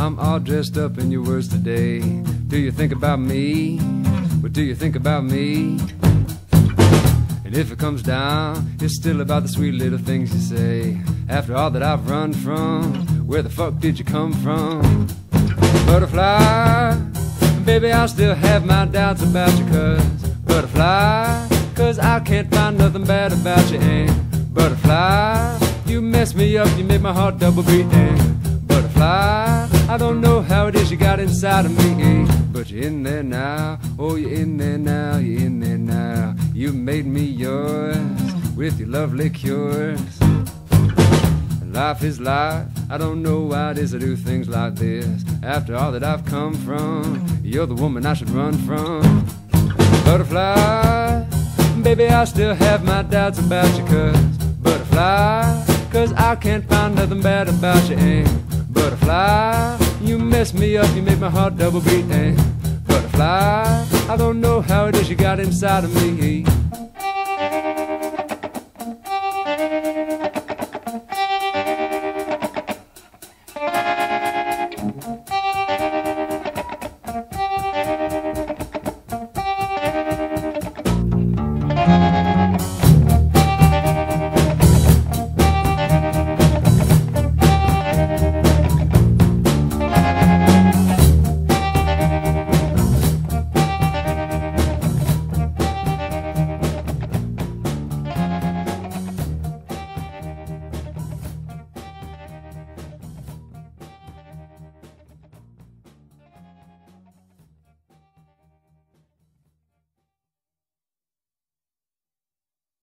I'm all dressed up in your words today. Do you think about me? What do you think about me? And if it comes down, it's still about the sweet little things you say. After all that I've run from, where the fuck did you come from? Butterfly, baby, I still have my doubts about you, butterfly, cause I can't find nothing bad about you. And butterfly, you messed me up, you made my heart double beat. And butterfly, I don't know how it is you got inside of me, but you're in there now. Oh, you're in there now, you're in there now. You made me yours with your lovely cures. Life is life, I don't know why it is I do things like this. After all that I've come from, you're the woman I should run from. Butterfly, baby, I still have my doubts about you, butterfly, cause I can't find nothing bad about you. And butterfly, you messed me up, you made my heart double beat. And butterfly, I don't know how it is you got inside of me,